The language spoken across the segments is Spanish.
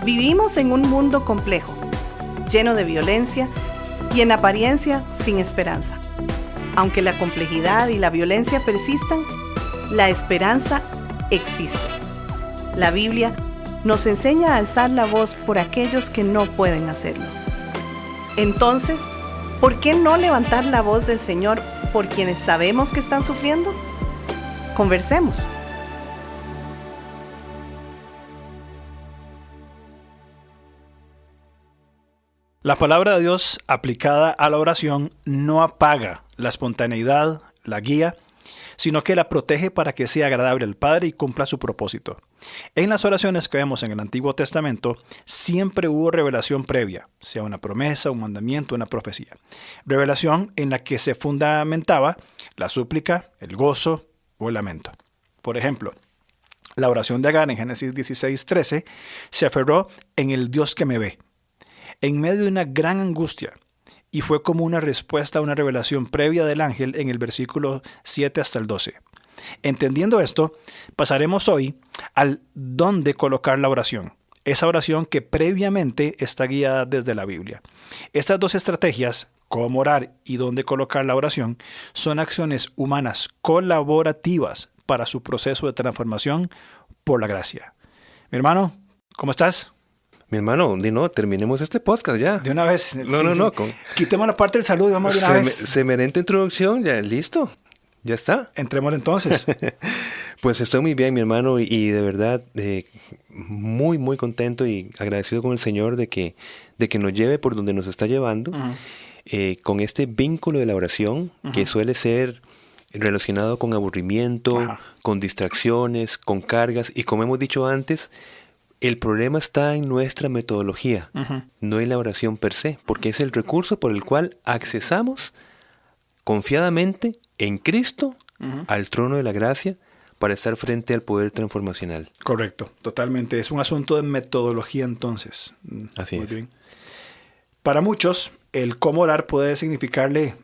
Vivimos en un mundo complejo, lleno de violencia y en apariencia sin esperanza. Aunque la complejidad y la violencia persistan, la esperanza existe. La Biblia nos enseña a alzar la voz por aquellos que no pueden hacerlo. Entonces, ¿por qué no levantar la voz del Señor por quienes sabemos que están sufriendo? Conversemos. La palabra de Dios aplicada a la oración no apaga la espontaneidad, la guía, sino que la protege para que sea agradable al Padre y cumpla su propósito. En las oraciones que vemos en el Antiguo Testamento, siempre hubo revelación previa, sea una promesa, un mandamiento, una profecía. Revelación en la que se fundamentaba la súplica, el gozo o el lamento. Por ejemplo, la oración de Agar en Génesis 16:13 se aferró en el Dios que me ve, en medio de una gran angustia, y fue como una respuesta a una revelación previa del ángel en el versículo 7 hasta el 12. Entendiendo esto, pasaremos hoy al dónde colocar la oración, esa oración que previamente está guiada desde la Biblia. Estas dos estrategias, cómo orar y dónde colocar la oración, son acciones humanas colaborativas para su proceso de transformación por la gracia. Mi hermano, ¿cómo estás? Mi hermano, terminemos este podcast ya. De una vez. No. Quitemos la parte del saludo y vamos de una vez. Semerente introducción, ya listo. Ya está. Entremos entonces. Pues estoy muy bien, mi hermano, y de verdad muy, muy contento y agradecido con el Señor de que nos lleve por donde nos está llevando, con este vínculo de la oración, que suele ser relacionado con aburrimiento, con distracciones, con cargas, y como hemos dicho antes, el problema está en nuestra metodología, no en la oración per se, porque es el recurso por el cual accesamos confiadamente en Cristo al trono de la gracia para estar frente al poder transformacional. Correcto, totalmente. Es un asunto de metodología entonces. Así Muy es. bien. Para muchos, el cómo orar puede significarle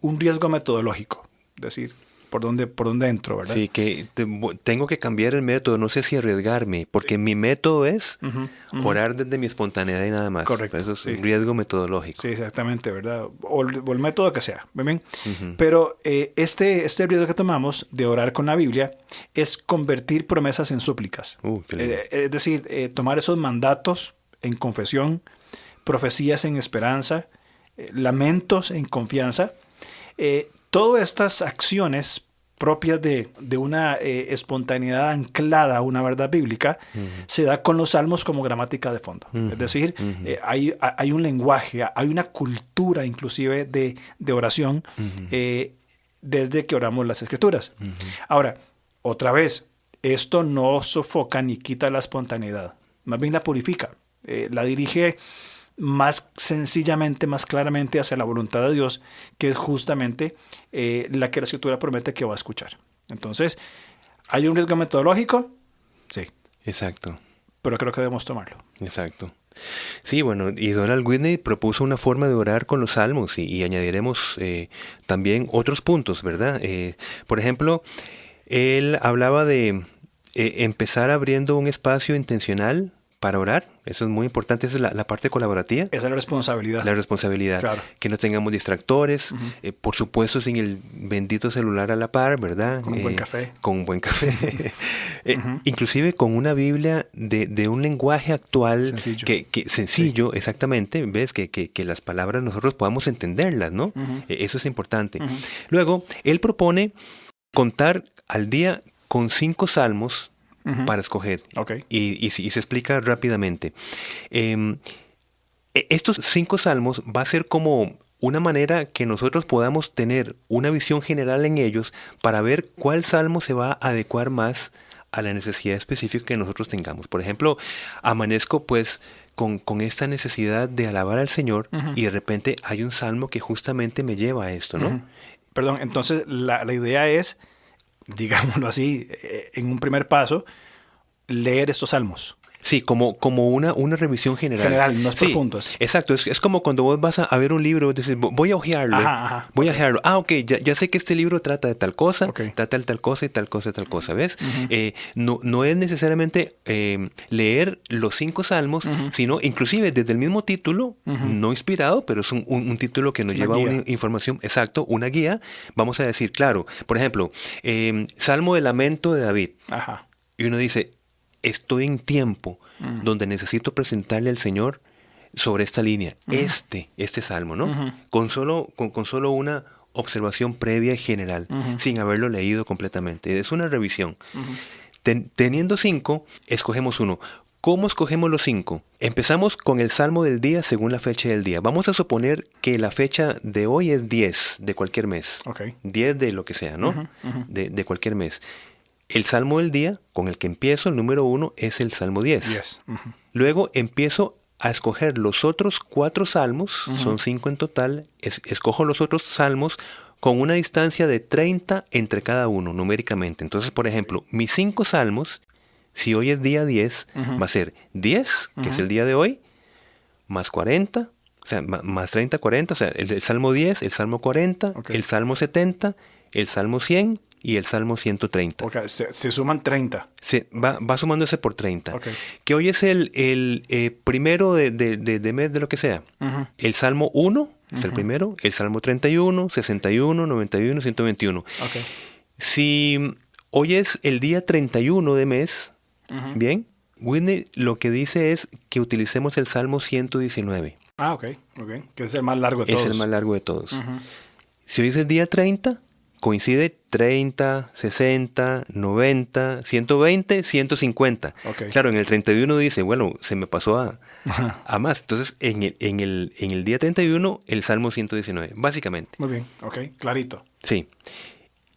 un riesgo metodológico, es decir, por dónde entro, ¿verdad? Sí, que tengo que cambiar el método, no sé si arriesgarme, porque mi método es orar desde mi espontaneidad y nada más. Correcto. Eso es un riesgo metodológico. Sí, exactamente, ¿verdad? O el método que sea, ¿bien? Pero este riesgo que tomamos de orar con la Biblia es convertir promesas en súplicas. Es decir, tomar esos mandatos en confesión, profecías en esperanza, lamentos en confianza. Todas estas acciones propias de una espontaneidad anclada a una verdad bíblica se da con los salmos como gramática de fondo. Es decir, hay un lenguaje, hay una cultura inclusive de oración desde que oramos las Escrituras. Ahora, otra vez, esto no sofoca ni quita la espontaneidad, más bien la purifica, la dirige más sencillamente, más claramente hacia la voluntad de Dios, que es justamente la que la Escritura promete que va a escuchar. Entonces, ¿hay un riesgo metodológico? Sí. Exacto. Pero creo que debemos tomarlo. Exacto. Sí, bueno, y Donald Whitney propuso una forma de orar con los salmos y añadiremos también otros puntos, ¿verdad? Por ejemplo, él hablaba de empezar abriendo un espacio intencional para orar. Eso es muy importante, esa es la parte colaborativa. Esa es la responsabilidad. La responsabilidad. Claro. Que no tengamos distractores, por supuesto sin el bendito celular a la par, ¿verdad? Con un buen café. Con un buen café. Inclusive con una Biblia de un lenguaje actual. Sencillo. Sencillo, sí. Exactamente. ¿Ves? Que las palabras nosotros podamos entenderlas, ¿no? Eso es importante. Luego, él propone contar al día con 5 salmos para escoger. Okay. Y se explica rápidamente. Estos 5 salmos va a ser como una manera que nosotros podamos tener una visión general en ellos para ver cuál salmo se va a adecuar más a la necesidad específica que nosotros tengamos. Por ejemplo, amanezco pues con esta necesidad de alabar al Señor y de repente hay un salmo que justamente me lleva a esto, ¿no? Perdón, entonces la idea es, digámoslo así, en un primer paso, leer estos salmos. Sí, como una revisión general. General, no es Sí, profundo. exacto, es como cuando vos vas a ver un libro, dices, voy a hojearlo. Voy a hojearlo. Ok, ya sé que este libro trata de tal cosa, trata de tal cosa y tal cosa y tal cosa, ¿ves? No es necesariamente leer los 5 salmos, sino inclusive desde el mismo título, no inspirado, pero es un título que nos lleva a una información, exacto, una guía. Vamos a decir, claro, por ejemplo, Salmo de Lamento de David. Ajá. Y uno dice, estoy en tiempo donde necesito presentarle al Señor sobre esta línea, este salmo, ¿no? Con solo una observación previa y general, sin haberlo leído completamente. Es una revisión. Teniendo 5, escogemos uno. ¿Cómo escogemos los 5? Empezamos con el salmo del día según la fecha del día. Vamos a suponer que la fecha de hoy es 10 de cualquier mes. 10 de lo que sea, ¿no? De cualquier mes. El salmo del día, con el que empiezo, el número 1, es el salmo 10. Luego empiezo a escoger los otros 4 salmos, son 5 en total, escojo los otros salmos con una distancia de 30 entre cada uno, numéricamente. Entonces, por ejemplo, mis 5 salmos, si hoy es día 10, va a ser 10, que es el día de hoy, más 40, o sea, más 30, 40, o sea, el salmo 10, el salmo 40, el salmo 70, el salmo 100, y el Salmo 130. Se suman 30. Va sumándose por 30. Que hoy es el primero de mes de lo que sea. El Salmo 1 es el primero. El Salmo 31, 61, 91, 121. Si hoy es el día 31 de mes, bien, Whitney lo que dice es que utilicemos el Salmo 119. Que es el más largo de todos. Es el más largo de todos. Si hoy es el día 30... coincide 30, 60, 90, 120, 150. Claro, en el 31 dice, bueno, se me pasó a más. Entonces, en el día 31, el Salmo 119, básicamente. Muy bien, clarito. Sí.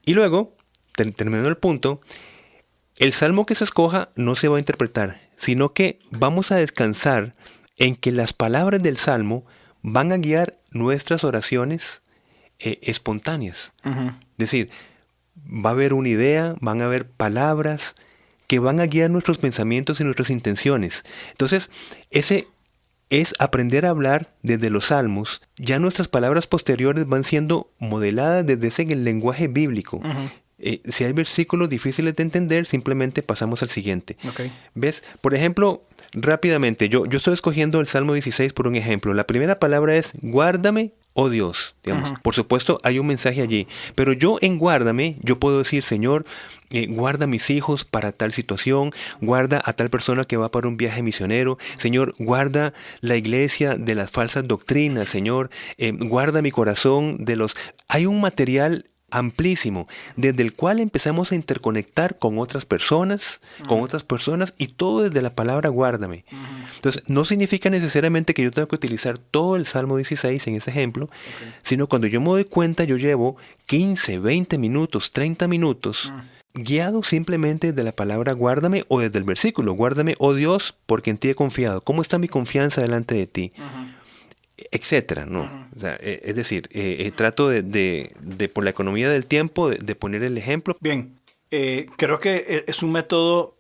Y luego, terminando el punto, el Salmo que se escoja no se va a interpretar, sino que vamos a descansar en que las palabras del Salmo van a guiar nuestras oraciones espontáneas. Es decir, va a haber una idea, van a haber palabras que van a guiar nuestros pensamientos y nuestras intenciones. Entonces, ese es aprender a hablar desde los salmos. Ya nuestras palabras posteriores van siendo modeladas desde ese lenguaje bíblico. Si hay versículos difíciles de entender, simplemente pasamos al siguiente. ¿Ves? Por ejemplo, rápidamente, yo estoy escogiendo el Salmo 16 por un ejemplo. La primera palabra es guárdame, oh Dios, digamos. Por supuesto, hay un mensaje allí. Pero yo en guárdame, yo puedo decir, Señor, guarda a mis hijos para tal situación, guarda a tal persona que va para un viaje misionero, Señor, guarda la iglesia de las falsas doctrinas, Señor, guarda mi corazón de los... Hay un material amplísimo, desde el cual empezamos a interconectar con otras personas, y todo desde la palabra guárdame. Entonces, no significa necesariamente que yo tenga que utilizar todo el Salmo 16 en ese ejemplo, sino cuando yo me doy cuenta, yo llevo 15, 20 minutos, 30 minutos, guiado simplemente desde la palabra guárdame o desde el versículo, guárdame, oh Dios, porque en ti he confiado. ¿Cómo está mi confianza delante de ti? Etcétera, ¿no? O sea, es decir, trato de por la economía del tiempo, de poner el ejemplo. Bien, creo que es un método,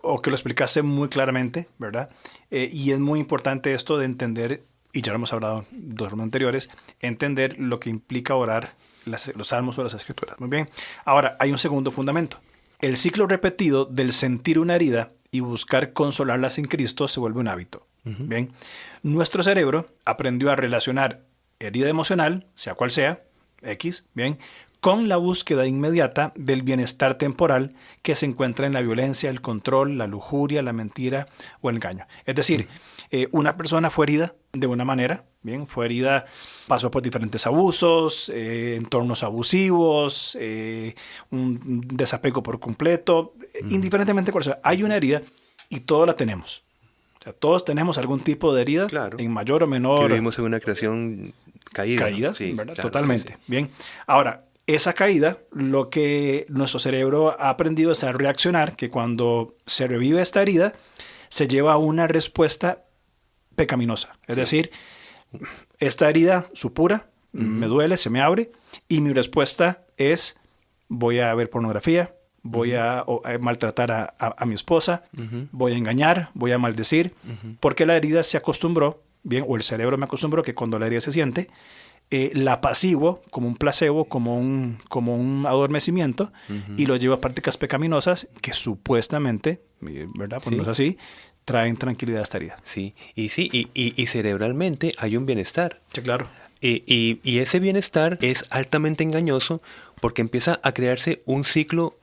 o que lo explicaste muy claramente, ¿verdad? Y es muy importante esto de entender, y ya lo hemos hablado en 2 formas anteriores, entender lo que implica orar los salmos o las escrituras. Muy bien. Ahora, hay un segundo fundamento. El ciclo repetido del sentir una herida y buscar consolarlas en Cristo se vuelve un hábito. Bien, nuestro cerebro aprendió a relacionar herida emocional, sea cual sea, X, bien, con la búsqueda inmediata del bienestar temporal que se encuentra en la violencia, el control, la lujuria, la mentira o el engaño. Es decir, una persona fue herida de una manera, bien, fue herida, pasó por diferentes abusos, entornos abusivos, un desapego por completo, indiferentemente cuál sea, hay una herida y todos la tenemos. O sea, todos tenemos algún tipo de herida, en mayor o menor. Que vivimos en una creación caída. Caída, sí, ¿verdad? Claro, totalmente. Sí. Bien. Ahora, esa caída, lo que nuestro cerebro ha aprendido es a reaccionar, que cuando se revive esta herida, se lleva a una respuesta pecaminosa. Es decir, esta herida supura, me duele, se me abre, y mi respuesta es, voy a ver pornografía, voy a maltratar a mi esposa, voy a engañar, voy a maldecir, porque la herida se acostumbró, bien, o el cerebro me acostumbró que cuando la herida se siente, la apaciguo como un placebo, como un adormecimiento, y lo llevo a prácticas pecaminosas que supuestamente, ¿verdad? Pues no es así, traen tranquilidad a esta herida. Sí, y cerebralmente hay un bienestar. Sí, claro. Y ese bienestar es altamente engañoso porque empieza a crearse un ciclo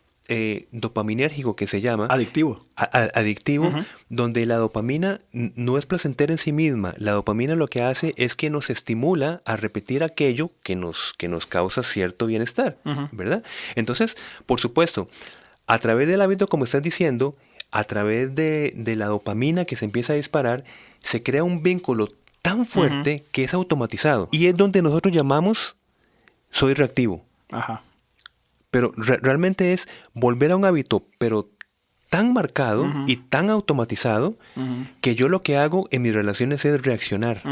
dopaminérgico que se llama Adictivo. Adictivo, donde la dopamina no es placentera en sí misma. La dopamina lo que hace es que nos estimula a repetir aquello que nos causa cierto bienestar, ¿verdad? Entonces, por supuesto, a través del hábito, como estás diciendo, a través de la dopamina que se empieza a disparar, se crea un vínculo tan fuerte que es automatizado. Y es donde nosotros llamamos soy reactivo. Ajá. Pero realmente es volver a un hábito, pero tan marcado y tan automatizado que yo lo que hago en mis relaciones es reaccionar.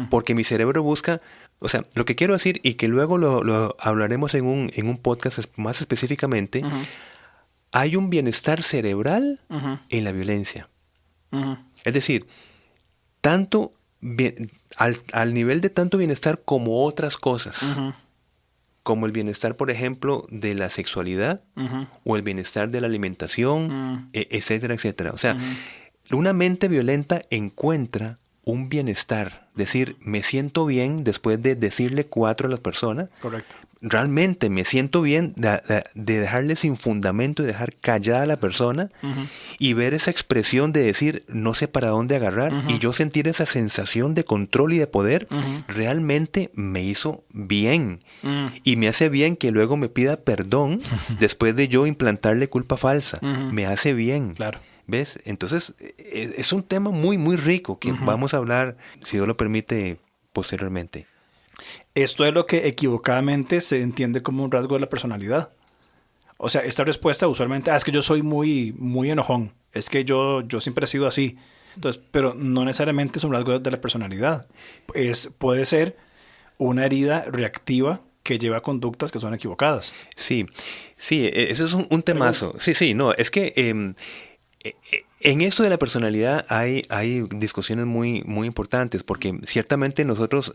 Porque mi cerebro busca, o sea, lo que quiero decir y que luego lo hablaremos en un podcast más específicamente, hay un bienestar cerebral en la violencia. Es decir, tanto al nivel de tanto bienestar como otras cosas. Como el bienestar, por ejemplo, de la sexualidad o el bienestar de la alimentación, etcétera, etcétera. O sea, una mente violenta encuentra un bienestar. Decir, me siento bien después de decirle 4 a las personas. Correcto. Realmente me siento bien de dejarle sin fundamento y dejar callada a la persona y ver esa expresión de decir no sé para dónde agarrar y yo sentir esa sensación de control y de poder realmente me hizo bien y me hace bien que luego me pida perdón después de yo implantarle culpa falsa. Me hace bien. Claro. ¿Ves? Entonces es un tema muy muy rico que vamos a hablar, si Dios lo permite, posteriormente. Esto es lo que equivocadamente se entiende como un rasgo de la personalidad. O sea, esta respuesta usualmente, es que yo soy muy, muy enojón, es que yo siempre he sido así. Entonces, pero no necesariamente es un rasgo de la personalidad. Puede ser una herida reactiva que lleva a conductas que son equivocadas. Sí, eso es un temazo. Sí, no, es que en esto de la personalidad hay discusiones muy, muy importantes, porque ciertamente nosotros,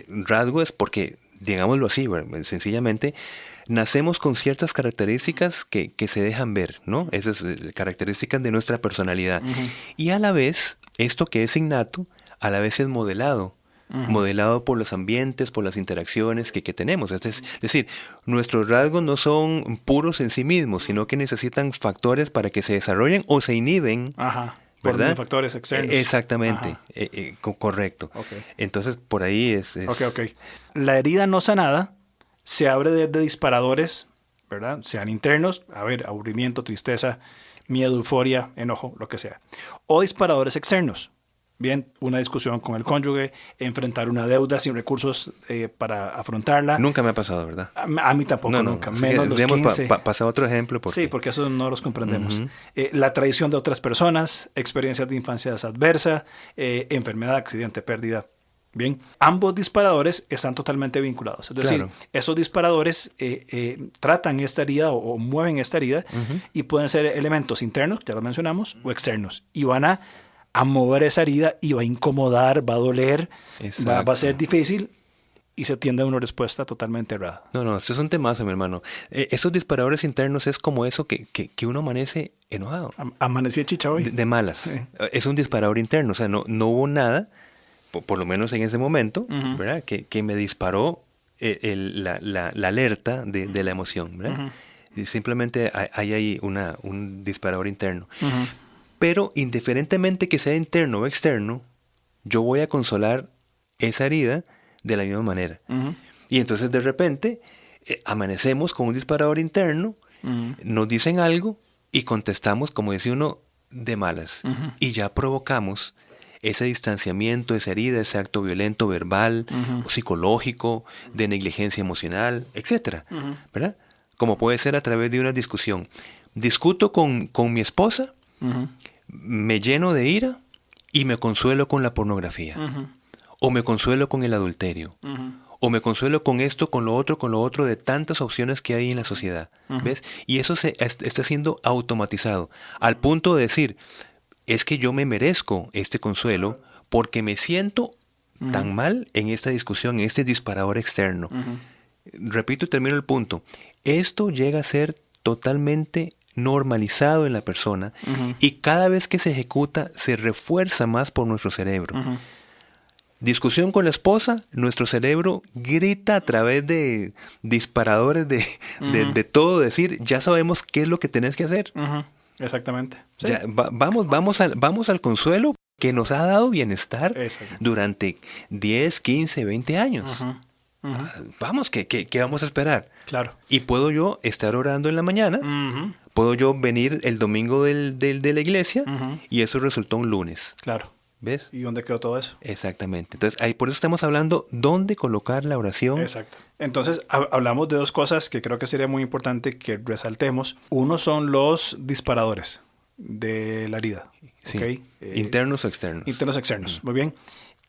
rasgo es porque, digámoslo así, sencillamente, nacemos con ciertas características que se dejan ver, ¿no? Esas características de nuestra personalidad. Y a la vez, esto que es innato, a la vez es modelado. Modelado por los ambientes, por las interacciones que tenemos. Es decir, nuestros rasgos no son puros en sí mismos, sino que necesitan factores para que se desarrollen o se inhiben. ¿Verdad? Por factores externos. Exactamente, correcto. Okay. Entonces, por ahí es... Ok. La herida no sanada se abre desde disparadores, ¿verdad? Sean internos, aburrimiento, tristeza, miedo, euforia, enojo, lo que sea. O disparadores externos. Bien, una discusión con el cónyuge, enfrentar una deuda sin recursos para afrontarla. Nunca me ha pasado, ¿verdad? A mí tampoco, nunca. Menos los 15. Pasar otro ejemplo. Sí, porque eso no los comprendemos. La traición de otras personas, experiencias de infancia adversa, enfermedad, accidente, pérdida. Bien, ambos disparadores están totalmente vinculados. Es decir, esos disparadores tratan esta herida o mueven esta herida y pueden ser elementos internos, ya lo mencionamos, o externos. Y van a mover esa herida y va a incomodar, va a doler, va a ser difícil y se tiende a una respuesta totalmente errada. No, esto es un temazo, mi hermano. Esos disparadores internos es como eso que uno amanece enojado. Amanecí chicha hoy. De malas. Sí. Es un disparador interno, o sea, no hubo nada, por lo menos en ese momento, ¿verdad? Que me disparó la alerta de la emoción, ¿verdad? Y simplemente hay ahí un disparador interno. Pero indiferentemente que sea interno o externo, yo voy a consolar esa herida de la misma manera. Y entonces de repente amanecemos con un disparador interno, nos dicen algo y contestamos, como dice uno, de malas. Y ya provocamos ese distanciamiento, esa herida, ese acto violento, verbal, o psicológico, de negligencia emocional, etc. ¿Verdad? Como puede ser a través de una discusión. Discuto con mi esposa, me lleno de ira y me consuelo con la pornografía. O me consuelo con el adulterio. o me consuelo con esto, con lo otro, de tantas opciones que hay en la sociedad. ¿Ves? Y eso está siendo automatizado, al punto de decir, es que yo me merezco este consuelo porque me siento tan mal en esta discusión, en este disparador externo. Repito y termino el punto. Esto llega a ser totalmente normalizado en la persona y cada vez que se ejecuta se refuerza más por nuestro cerebro. Discusión con la esposa, nuestro cerebro grita a través de disparadores de todo, decir, ya sabemos qué es lo que tenés que hacer. Exactamente. Sí. Ya, vamos al consuelo que nos ha dado bienestar durante 10, 15, 20 años. Vamos, ¿qué vamos a esperar? Claro. Y puedo yo estar orando en la mañana, puedo yo venir el domingo de la iglesia y eso resultó un lunes. Claro. ¿Ves? ¿Y dónde quedó todo eso? Exactamente. Entonces, ahí por eso estamos hablando dónde colocar la oración. Exacto. Entonces, hablamos de dos cosas que creo que sería muy importante que resaltemos. Uno son los disparadores de la herida. Sí. ¿Okay? Internos o externos. Internos o externos. Muy bien.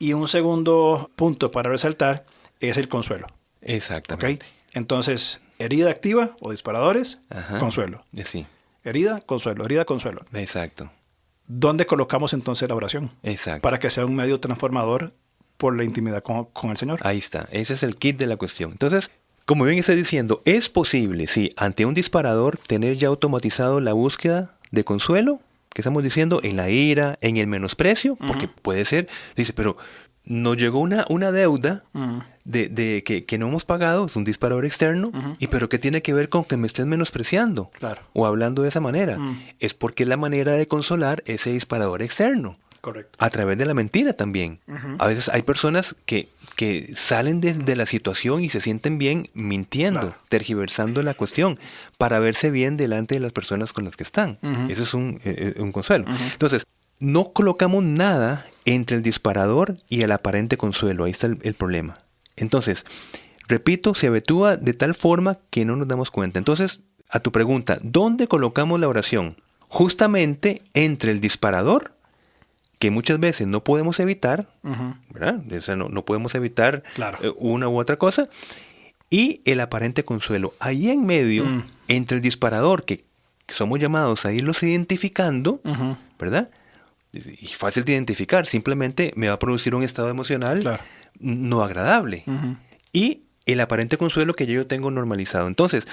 Y un segundo punto para resaltar es el consuelo. Exactamente. ¿Okay? Entonces, herida activa o disparadores, consuelo. Sí. Herida, consuelo. Herida, consuelo. Exacto. ¿Dónde colocamos entonces la oración? Exacto. Para que sea un medio transformador por la intimidad con el Señor. Ahí está. Ese es el kit de la cuestión. Entonces, como bien está diciendo, es posible, sí, ante un disparador, tener ya automatizado la búsqueda de consuelo, que estamos diciendo, en la ira, en el menosprecio, porque puede ser, dice, pero nos llegó una deuda que no hemos pagado, es un disparador externo, y pero ¿qué tiene que ver con que me estés menospreciando? Claro. O hablando de esa manera. Es porque es la manera de consolar ese disparador externo. Correcto. A través de la mentira también. A veces hay personas que salen de la situación y se sienten bien mintiendo, tergiversando la cuestión, para verse bien delante de las personas con las que están. Eso es un consuelo. Entonces, no colocamos nada entre el disparador y el aparente consuelo. Ahí está el problema. Entonces, repito, se habitúa de tal forma que no nos damos cuenta. Entonces, a tu pregunta, ¿dónde colocamos la oración? Justamente entre el disparador, que muchas veces no podemos evitar, ¿verdad? O sea, no podemos evitar una u otra cosa, y el aparente consuelo. Ahí en medio, entre el disparador, que somos llamados a irlos identificando, ¿verdad? Y fácil de identificar, simplemente me va a producir un estado emocional no agradable. Y el aparente consuelo que yo tengo normalizado. Entonces,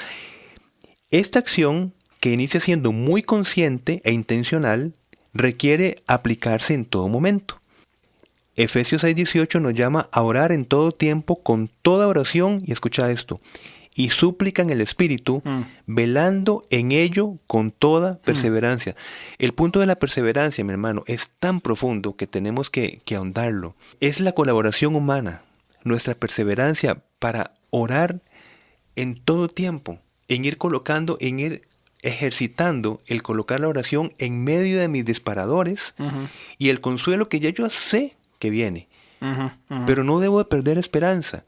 esta acción que inicia siendo muy consciente e intencional requiere aplicarse en todo momento. Efesios 6:18 nos llama a orar en todo tiempo con toda oración, y escucha esto, y súplica en el Espíritu, velando en ello con toda perseverancia. El punto de la perseverancia, mi hermano, es tan profundo que tenemos que ahondarlo. Es la colaboración humana, nuestra perseverancia para orar en todo tiempo, en ir colocando, en ir ejercitando el colocar la oración en medio de mis disparadores y el consuelo que ya yo sé que viene. Pero no debo de perder esperanza.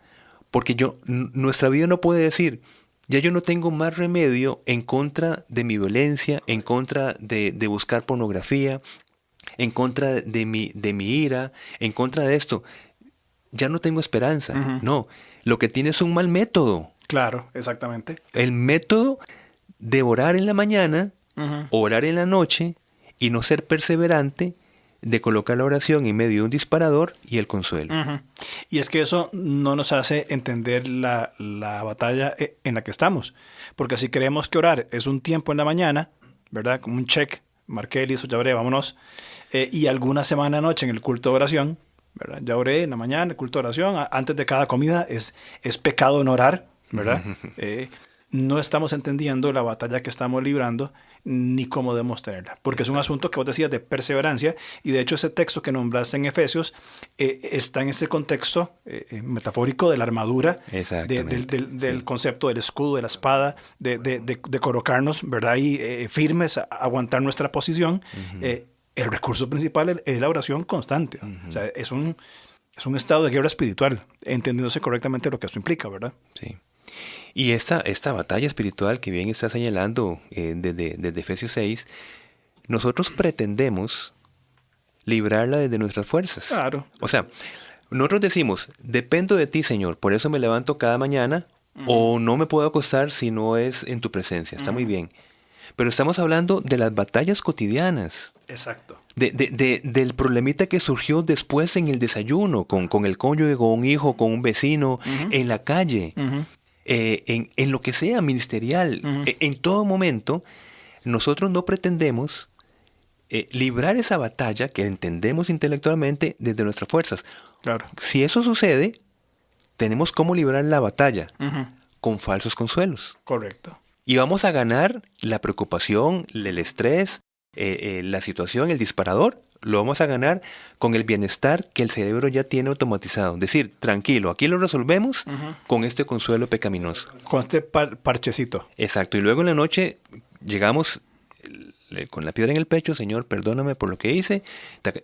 Porque nuestra vida no puede decir, ya yo no tengo más remedio en contra de mi violencia, en contra de buscar pornografía, en contra de mi ira, en contra de esto. Ya no tengo esperanza. No, lo que tiene es un mal método. Claro, exactamente. El método de orar en la mañana, orar en la noche y no ser perseverante, de colocar la oración en medio de un disparador y el consuelo. Y es que eso no nos hace entender la batalla en la que estamos. Porque si creemos que orar es un tiempo en la mañana, ¿verdad? Como un check, marqué, listo, ya oré, vámonos. Y alguna semana noche en el culto de oración, ¿verdad? Ya oré en la mañana, el culto de oración, antes de cada comida, es pecado no orar, ¿verdad? No estamos entendiendo la batalla que estamos librando ni cómo debemos tenerla. Porque es un asunto que vos decías de perseverancia, y de hecho ese texto que nombraste en Efesios está en ese contexto metafórico de la armadura, del concepto del escudo, de la espada, de colocarnos, ¿verdad? Y firmes a aguantar nuestra posición. El recurso principal es la oración constante. O sea, es un estado de guerra espiritual, entendiéndose correctamente lo que esto implica, ¿verdad? Sí. Y esta batalla espiritual que bien está señalando desde Efesios 6, nosotros pretendemos librarla desde nuestras fuerzas. Claro. O sea, nosotros decimos, dependo de ti, Señor, por eso me levanto cada mañana, o no me puedo acostar si no es en tu presencia. Está muy bien. Pero estamos hablando de las batallas cotidianas. Exacto. Del problemita que surgió después en el desayuno, con el cónyuge, con un hijo, con un vecino, en la calle, en lo que sea ministerial. En todo momento, nosotros no pretendemos librar esa batalla que entendemos intelectualmente desde nuestras fuerzas. Claro. Si eso sucede, tenemos cómo librar la batalla con falsos consuelos. Correcto. Y vamos a ganar la preocupación, el estrés, la situación, el disparador, lo vamos a ganar con el bienestar que el cerebro ya tiene automatizado. Es decir, tranquilo, aquí lo resolvemos con este consuelo pecaminoso. Con este parchecito. Exacto. Y luego en la noche llegamos con la piedra en el pecho, Señor, perdóname por lo que hice.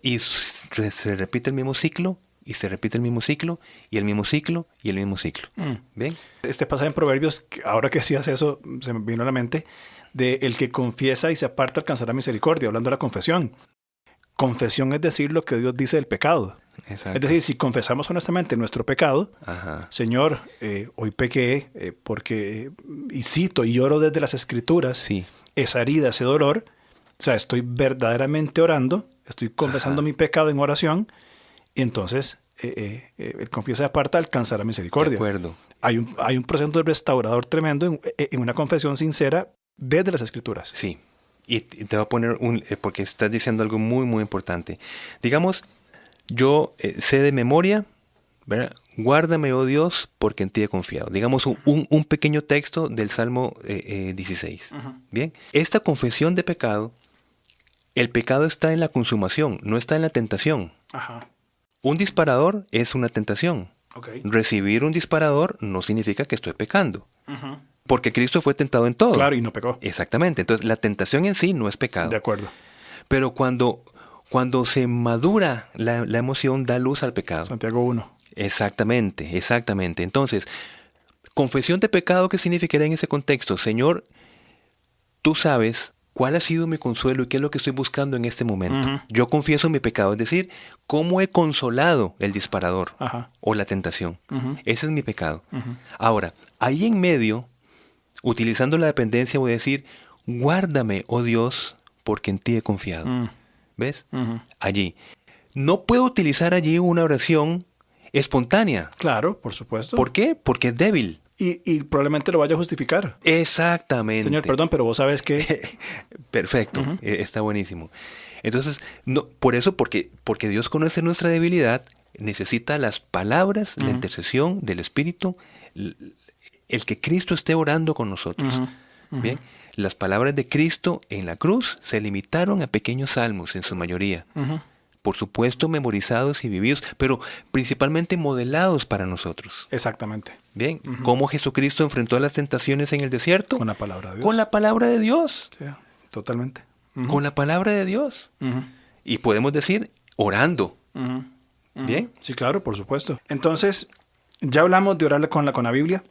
Y se repite el mismo ciclo, y se repite el mismo ciclo, y el mismo ciclo, y el mismo ciclo. ¿Bien? Este pasaje en Proverbios, ahora que decías eso, se me vino a la mente, de el que confiesa y se aparta alcanzará misericordia, hablando de la confesión. Confesión es decir lo que Dios dice del pecado. Exacto. Es decir, si confesamos honestamente nuestro pecado, Señor, hoy pequé porque, y cito y lloro desde las Escrituras, Sí. esa herida, ese dolor, o sea, estoy verdaderamente orando, estoy confesando mi pecado en oración, y entonces el confiesa y aparta alcanzará misericordia. De acuerdo. Hay un proceso de restaurador tremendo en una confesión sincera desde las Escrituras. Sí. Y te voy a poner porque estás diciendo algo muy, muy importante. Digamos, yo sé de memoria, ¿verdad? Guárdame, oh Dios, porque en ti he confiado. Digamos un pequeño texto del Salmo 16. Bien. Esta confesión de pecado, el pecado está en la consumación, no está en la tentación. Ajá. Un disparador es una tentación. Okay. Recibir un disparador no significa que estoy pecando. Porque Cristo fue tentado en todo. Claro, y no pecó. Exactamente. Entonces, la tentación en sí no es pecado. De acuerdo. Pero cuando se madura la emoción, da luz al pecado. Santiago 1. Exactamente, exactamente. Entonces, confesión de pecado, ¿qué significaría en ese contexto? Señor, tú sabes cuál ha sido mi consuelo y qué es lo que estoy buscando en este momento. Yo confieso mi pecado, es decir, cómo he consolado el disparador o la tentación. Ese es mi pecado. Ahora, ahí en medio, utilizando la dependencia, voy a decir, guárdame, oh Dios, porque en ti he confiado. ¿Ves? Allí. No puedo utilizar allí una oración espontánea. Claro, por supuesto. ¿Por qué? Porque es débil. Y probablemente lo vaya a justificar. Exactamente. Señor, perdón, pero vos sabes que... Perfecto, está buenísimo. Entonces, no, por eso, porque Dios conoce nuestra debilidad, necesita las palabras, la intercesión del Espíritu, el que Cristo esté orando con nosotros. Bien, las palabras de Cristo en la cruz se limitaron a pequeños salmos en su mayoría. Por supuesto, memorizados y vividos, pero principalmente modelados para nosotros. Exactamente. Bien, ¿cómo Jesucristo enfrentó las tentaciones en el desierto? Con la palabra de Dios. Con la palabra de Dios. Sí, totalmente. Con la palabra de Dios. Y podemos decir, orando. Bien. Sí, claro, por supuesto. Entonces, ya hablamos de orar con la Biblia.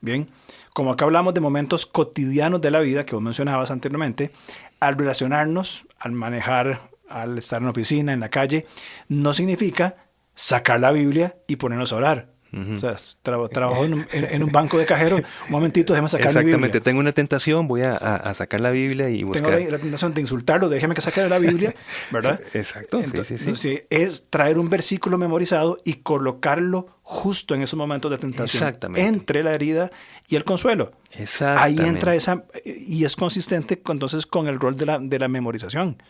Bien. Como acá hablamos de momentos cotidianos de la vida que vos mencionabas anteriormente, al relacionarnos, al manejar, al estar en la oficina, en la calle, no significa sacar la Biblia y ponernos a orar. O sea, trabajo en un banco de cajero, un momentito, déjame sacar mi Biblia. Exactamente, tengo una tentación, voy a sacar la Biblia y buscar. Tengo la tentación de insultarlo, déjeme que saque la Biblia, ¿verdad? Exacto, Entonces, sí. Es traer un versículo memorizado y colocarlo justo en esos momentos de tentación. Exactamente. Entre la herida y el consuelo. Exactamente. Ahí entra esa, y es consistente entonces con el rol de la memorización.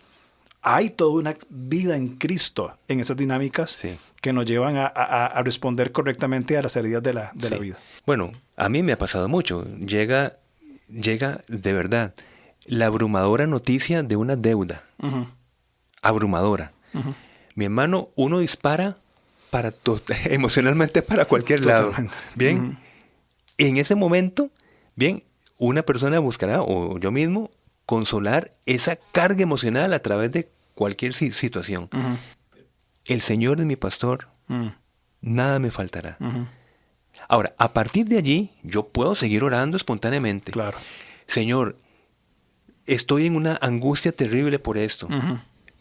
Hay toda una vida en Cristo en esas dinámicas que nos llevan a responder correctamente a las heridas de la vida. Bueno, a mí me ha pasado mucho. Llega de verdad la abrumadora noticia de una deuda. Abrumadora. Mi hermano, uno dispara emocionalmente para cualquier lado. Bien. En ese momento, bien, una persona buscará, o yo mismo, consolar esa carga emocional a través de cualquier situación. El Señor es mi pastor, nada me faltará. Ahora, a partir de allí, yo puedo seguir orando espontáneamente. Claro. Señor, estoy en una angustia terrible por esto,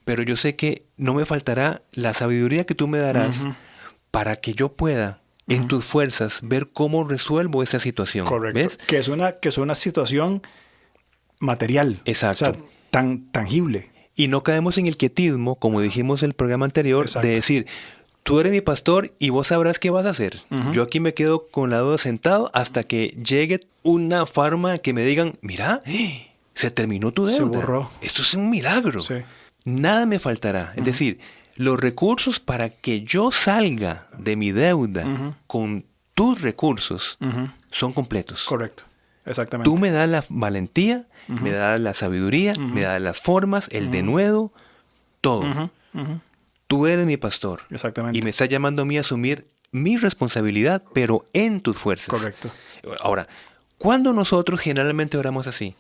pero yo sé que no me faltará la sabiduría que tú me darás para que yo pueda en tus fuerzas ver cómo resuelvo esa situación. Correcto. ¿Ves? Que es una situación material. Exacto. O sea, tan tangible. Y no caemos en el quietismo, como dijimos en el programa anterior, Exacto. de decir, tú eres mi pastor y vos sabrás qué vas a hacer. Yo aquí me quedo con la duda sentado hasta que llegue una forma que me digan, mira, se terminó tu deuda. Se borró. Esto es un milagro. Sí. Nada me faltará. Es decir, los recursos para que yo salga de mi deuda con tus recursos son completos. Correcto. Exactamente. Tú me das la valentía, me das la sabiduría, me das las formas, el denuedo, todo. Tú eres mi pastor. Exactamente. Y me estás llamando a mí a asumir mi responsabilidad, pero en tus fuerzas. Correcto. Ahora, ¿cuándo nosotros generalmente oramos así?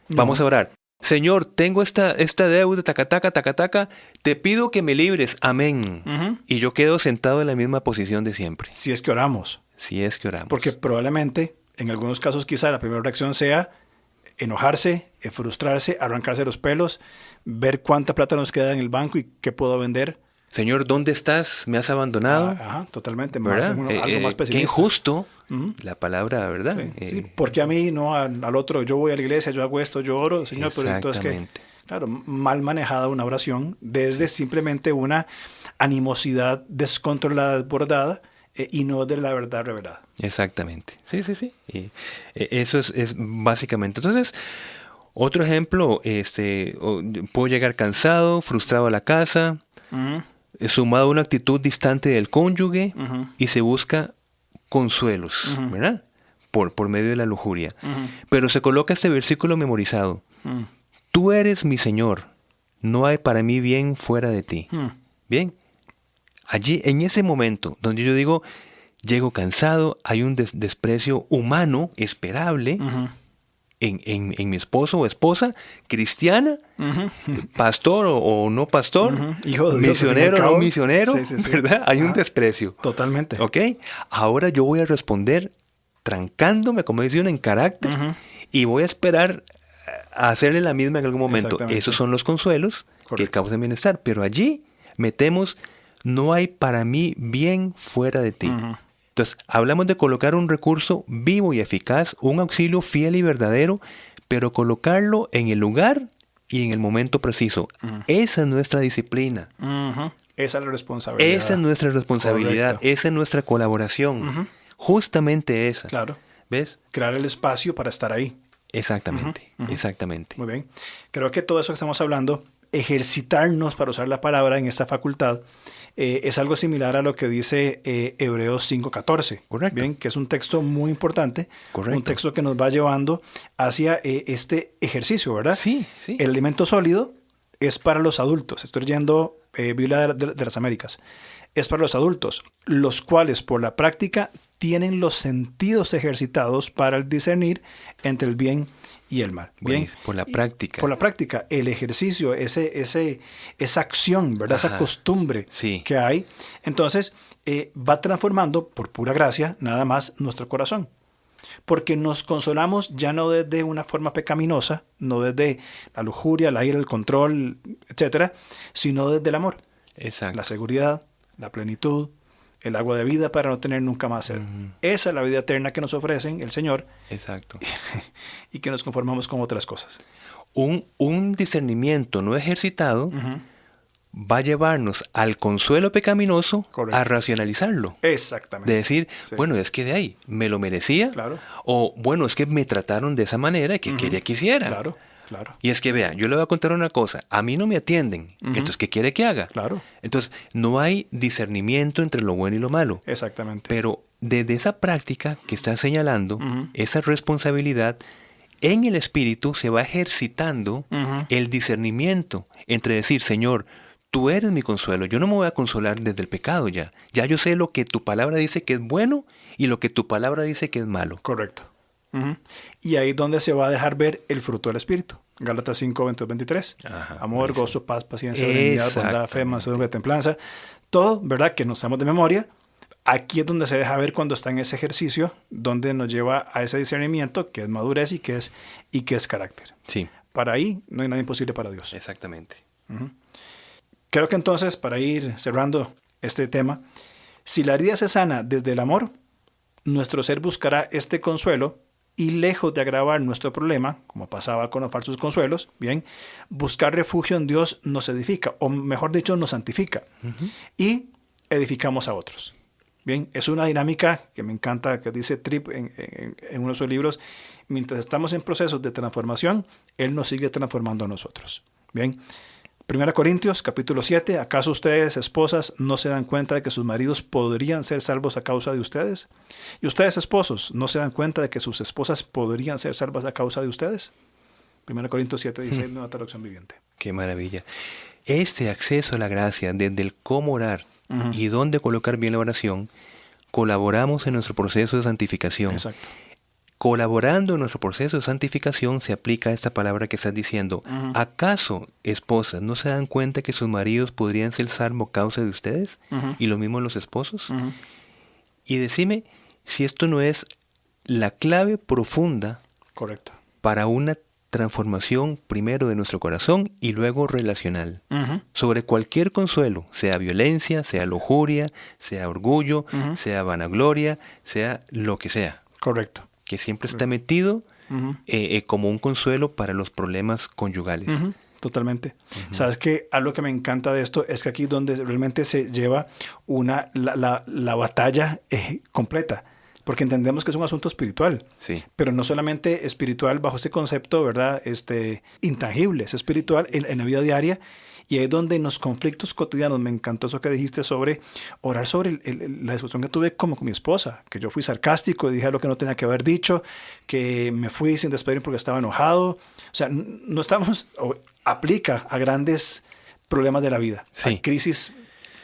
Vamos a orar. Señor, tengo esta deuda, taca, te pido que me libres, amén. Y yo quedo sentado en la misma posición de siempre. Si es que oramos. Si es que oramos. Porque probablemente, en algunos casos quizá la primera reacción sea enojarse, frustrarse, arrancarse los pelos, ver cuánta plata nos queda en el banco y qué puedo vender. Señor, ¿dónde estás? ¿Me has abandonado? Ajá, totalmente. ¿Verdad? Algo más pesimista. Qué injusto la palabra, ¿verdad? Sí, porque a mí, no al otro, yo voy a la iglesia, yo hago esto, yo oro, Señor, pero entonces que, claro, mal manejada una oración desde simplemente una animosidad descontrolada, desbordada, y no de la verdad revelada. Exactamente. Sí. Y eso es básicamente. Entonces, otro ejemplo, puedo llegar cansado, frustrado a la casa, sumado a una actitud distante del cónyuge y se busca consuelos, ¿verdad? Por medio de la lujuria. Pero se coloca este versículo memorizado. Tú eres mi Señor, no hay para mí bien fuera de ti. Bien, allí en ese momento donde yo digo, llego cansado, hay un desprecio humano esperable en mi esposo o esposa, cristiana, pastor o no pastor, hijo de Dios, misionero o no misionero, sí. ¿Verdad? Hay un desprecio. Totalmente. ¿Ok? Ahora yo voy a responder trancándome, como dice uno, en carácter, y voy a esperar a hacerle la misma en algún momento. Esos son los consuelos que causan bienestar. Pero allí metemos, no hay para mí bien fuera de ti. Entonces, hablamos de colocar un recurso vivo y eficaz, un auxilio fiel y verdadero, pero colocarlo en el lugar y en el momento preciso. Esa es nuestra disciplina. Esa es la responsabilidad. Esa es nuestra responsabilidad. Correcto. Esa es nuestra colaboración. Justamente esa. Claro. ¿Ves? Crear el espacio para estar ahí. Exactamente. Exactamente. Muy bien. Creo que todo eso que estamos hablando, ejercitarnos para usar la palabra en esta facultad, es algo similar a lo que dice Hebreos 5:14. Correcto. Bien, que es un texto muy importante. Correcto. Un texto que nos va llevando hacia este ejercicio, ¿verdad? Sí. El alimento sólido es para los adultos. Estoy leyendo Biblia de las Américas. Es para los adultos, los cuales por la práctica tienen los sentidos ejercitados para el discernir entre el bien y el mal. Bien, por la práctica. Por la práctica, el ejercicio, esa acción, ¿verdad? Esa costumbre que hay. Entonces, va transformando, por pura gracia, nada más nuestro corazón. Porque nos consolamos ya no desde una forma pecaminosa, no desde la lujuria, la ira, el control, etcétera, sino desde el amor. Exacto. La seguridad, la plenitud, el agua de vida para no tener nunca más sed. Esa es la vida eterna que nos ofrecen el Señor. Exacto. Y que nos conformamos con otras cosas. Un discernimiento no ejercitado va a llevarnos al consuelo pecaminoso. Correcto. A racionalizarlo. Exactamente. De decir, bueno, es que de ahí me lo merecía. Claro. O bueno, es que me trataron de esa manera que quería que hiciera. Claro. Y es que vea, yo le voy a contar una cosa, a mí no me atienden, entonces ¿qué quiere que haga? Claro. Entonces no hay discernimiento entre lo bueno y lo malo. Exactamente. Pero desde esa práctica que está señalando, esa responsabilidad, en el espíritu se va ejercitando el discernimiento entre decir, Señor, tú eres mi consuelo, yo no me voy a consolar desde el pecado ya. Ya yo sé lo que tu palabra dice que es bueno y lo que tu palabra dice que es malo. Correcto. Y ahí es donde se va a dejar ver el fruto del Espíritu. Gálatas 5, 22, 23. Amor, gozo, paz, paciencia, benignidad, bondad, fe, mansedumbre, templanza. Todo, ¿verdad? Que nos sabemos de memoria. Aquí es donde se deja ver cuando está en ese ejercicio, donde nos lleva a ese discernimiento, que es madurez y que es carácter. Sí. Para ahí no hay nada imposible para Dios. Exactamente. Creo que entonces, para ir cerrando este tema, Si la herida se sana desde el amor, nuestro ser buscará este consuelo y lejos de agravar nuestro problema, como pasaba con los falsos consuelos, bien, buscar refugio en Dios nos edifica, o mejor dicho, nos santifica, y edificamos a otros. Bien, es una dinámica que me encanta, que dice Tripp en uno de sus libros: mientras estamos en procesos de transformación, Él nos sigue transformando a nosotros. Bien, 1 Corintios capítulo 7, ¿acaso ustedes, esposas, no se dan cuenta de que sus maridos podrían ser salvos a causa de ustedes? ¿Y ustedes, esposos, no se dan cuenta de que sus esposas podrían ser salvas a causa de ustedes? 1 Corintios 7, 16, nueva traducción viviente. Qué maravilla. Este acceso a la gracia, desde el cómo orar y dónde colocar bien la oración, colaboramos en nuestro proceso de santificación. Exacto. Colaborando en nuestro proceso de santificación se aplica esta palabra que estás diciendo. ¿Acaso, esposas, no se dan cuenta que sus maridos podrían ser salvos a causa de ustedes? Y lo mismo los esposos. Y decime si esto no es la clave profunda. Correcto. Para una transformación primero de nuestro corazón y luego relacional. Sobre cualquier consuelo, sea violencia, sea lujuria, sea orgullo, sea vanagloria, sea lo que sea. Correcto. Que siempre está metido como un consuelo para los problemas conyugales. Totalmente. Sabes que algo que me encanta de esto es que aquí donde realmente se lleva la batalla completa, porque entendemos que es un asunto espiritual, sí, pero no solamente espiritual bajo ese concepto, ¿verdad? Intangible, es espiritual en la vida diaria. Y ahí es donde en los conflictos cotidianos, me encantó eso que dijiste sobre orar sobre la discusión que tuve como con mi esposa, que yo fui sarcástico y dije lo que no tenía que haber dicho, que me fui sin despedir porque estaba enojado. O sea, no estamos, aplica a grandes problemas de la vida, sí, a crisis,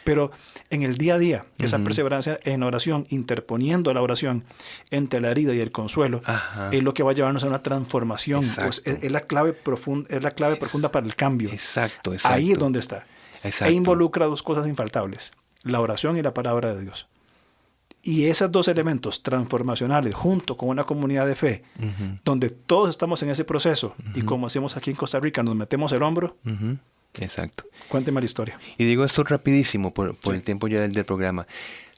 pero en el día a día, esa perseverancia en oración, interponiendo la oración entre la herida y el consuelo, es lo que va a llevarnos a una transformación. Pues es la clave profunda para el cambio. Exacto. Ahí es donde está. Exacto. E involucra dos cosas infaltables: la oración y la palabra de Dios. Y esos dos elementos transformacionales, junto con una comunidad de fe, donde todos estamos en ese proceso, y como hacemos aquí en Costa Rica, nos metemos el hombro. Exacto. Cuénteme la historia. Y digo esto rapidísimo por el tiempo ya del programa.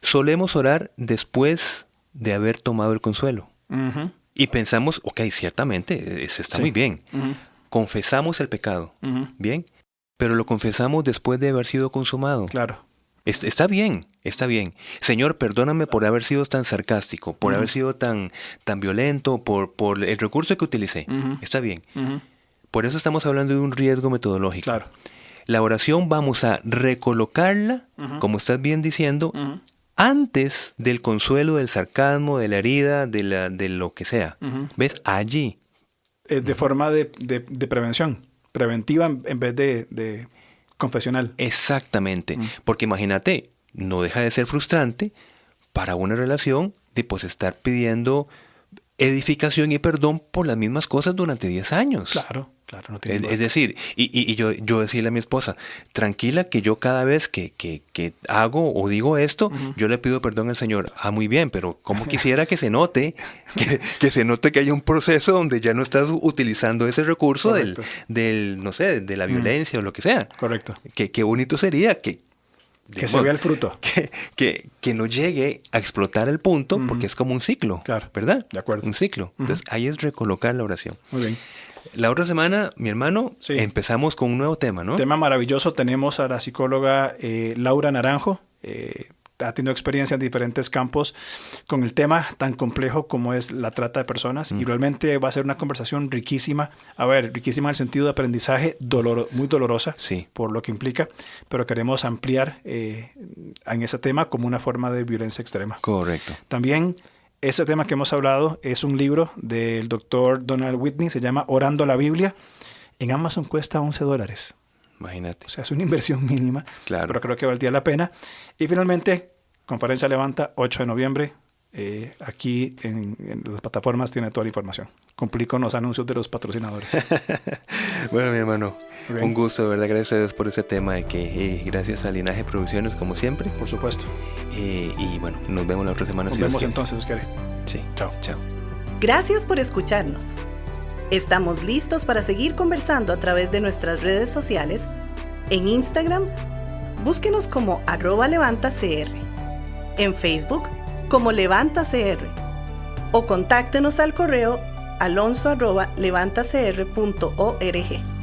Solemos orar después de haber tomado el consuelo. Y pensamos, ok, ciertamente, está muy bien. Confesamos el pecado, bien, pero lo confesamos después de haber sido consumado. Claro. Está bien, está bien. Señor, perdóname por haber sido tan sarcástico, por haber sido tan violento, por el recurso que utilicé. Está bien. Por eso estamos hablando de un riesgo metodológico. Claro. La oración vamos a recolocarla, como estás bien diciendo, antes del consuelo, del sarcasmo, de la herida, de lo que sea. ¿Ves? Allí. De forma de prevención, preventiva en vez de confesional. Exactamente. Porque imagínate, no deja de ser frustrante para una relación de pues estar pidiendo edificación y perdón por las mismas cosas durante 10 años. Claro, no tiene es decir, y yo decirle a mi esposa, tranquila, que yo cada vez que hago o digo esto, yo le pido perdón al Señor. Muy bien, pero como quisiera que se note, que se note que hay un proceso donde ya no estás utilizando ese recurso del no sé, de la violencia o lo que sea. Correcto. Qué bonito sería que se vea el fruto. Que no llegue a explotar el punto, porque es como un ciclo. Claro. ¿Verdad? De acuerdo. Un ciclo. Entonces, ahí es recolocar la oración. Muy bien. La otra semana, mi hermano, empezamos con un nuevo tema, ¿no? Tema maravilloso. Tenemos a la psicóloga Laura Naranjo. Ha tenido experiencia en diferentes campos con el tema tan complejo como es la trata de personas, y realmente va a ser una conversación riquísima. Riquísima en el sentido de aprendizaje, muy dolorosa, por lo que implica, pero queremos ampliar en ese tema como una forma de violencia extrema. Correcto. También ese tema que hemos hablado es un libro del doctor Donald Whitney, se llama Orando la Biblia. En Amazon cuesta $11. Imagínate. O sea, es una inversión mínima, claro, pero creo que valdría la pena. Y finalmente, Conferencia Levanta, 8 de noviembre. Aquí en las plataformas tiene toda la información. Cumplí con los anuncios de los patrocinadores. Bueno, mi hermano, un gusto, de verdad. Gracias a Dios por ese tema. Gracias a Linaje Producciones, como siempre. Por supuesto. Y bueno, nos vemos la otra semana. Nos vemos entonces, os quiere. Sí. Chao. Gracias por escucharnos. Estamos listos para seguir conversando a través de nuestras redes sociales. En Instagram, búsquenos como @levantacr. en Facebook como LevantaCR o contáctenos al correo alonso@levantacr.org.